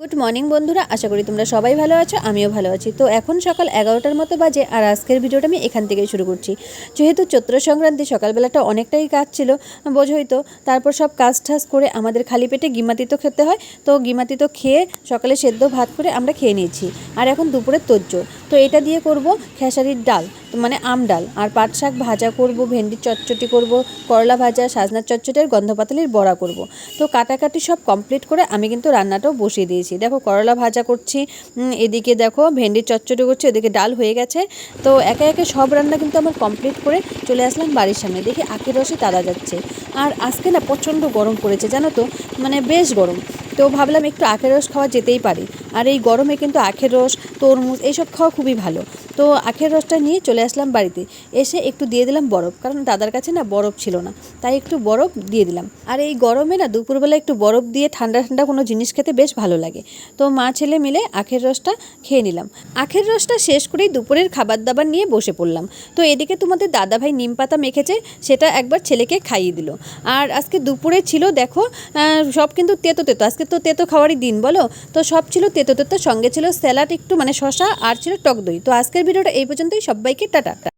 Good morning বন্ধুরা, আশা করি তোমরা সবাই ভালো আছো, আমিও ভালো আছি। তো এখন সকাল 11টার মতো বাজে, আর আজকের ভিডিওটা আমি এখান থেকেই শুরু করছি। যেহেতু চৈত্র সংক্রান্তি, সকালবেলাটা অনেকটাই কাজ ছিল, বোঝোই তো। তারপর সব কাজ টাজ করে আমাদের খালি পেটে গিমাতিত খেতে হয়, তো গিমাতিত খেয়ে সকালে সেদ্ধ ভাত করে আমরা খেয়ে নিয়েছি। আর এখন দুপুরের তোজ্জোর, তো এটা দিয়ে করব খেসারির ডাল, মানে আম ডাল, আর পাট শাক ভাজা করব, ভেন্ডির চচ্চটি করব, করলা ভাজা, সাজনার চচ্চটি আর গন্ধপাতালির বড়া করব। তো কাটাকাটি সব কমপ্লিট করে আমি কিন্তু রান্নাটাও বসিয়ে দিয়েছি। দেখো করলা ভাজা করছি, এদিকে দেখো ভেন্ডির চচ্চড়ি করছি, এদিকে ডাল হয়ে গেছে। তো একে একে সব রান্না কিন্তু আমার কমপ্লিট করে চলে আসলাম বাড়ির সামনে। দেখি আখের রসে তাড়া যাচ্ছে। আর আজকে না প্রচণ্ড গরম পড়েছে, জানো তো, মানে বেশ গরম। তো ভাবলাম একটু আখের রস খাওয়া যেতেই পারে। আর এই গরমে কিন্তু আখের রস, তরমুজ এইসব খাওয়া খুবই ভালো। তো আখের রসটা নিয়ে চলে আসলাম বাড়িতে। এসে একটু দিয়ে দিলাম বরফ, কারণ দাদার কাছে না বরফ ছিল না, তাই একটু বরফ দিয়ে দিলাম। আর এই গরমে না দুপুরবেলা একটু বরফ দিয়ে ঠান্ডা ঠান্ডা কোনো জিনিস খেতে বেশ ভালো লাগে। তো মা ছেলে মিলে আখের রসটা খেয়ে নিলাম। আখের রসটা শেষ করেই দুপুরের খাবার দাবার নিয়ে বসে পড়লাম। তো এদিকে তোমাদের দাদাভাই নিম পাতা মেখেছে, সেটা একবার ছেলেকে খাইয়ে দিল। আর আজকে দুপুরে ছিল দেখো সব কিন্তু তেতো তেতো, আজকে তো তেতো খাওয়ারই দিন বলো। তো সব ছিল তেতো তেতো, সঙ্গে ছিল স্যালাড একটু, মানে শশা, আর ছিল টক দই। তো আজকের ভিডিওটা এই পর্যন্তই। সবাইকে টাটা।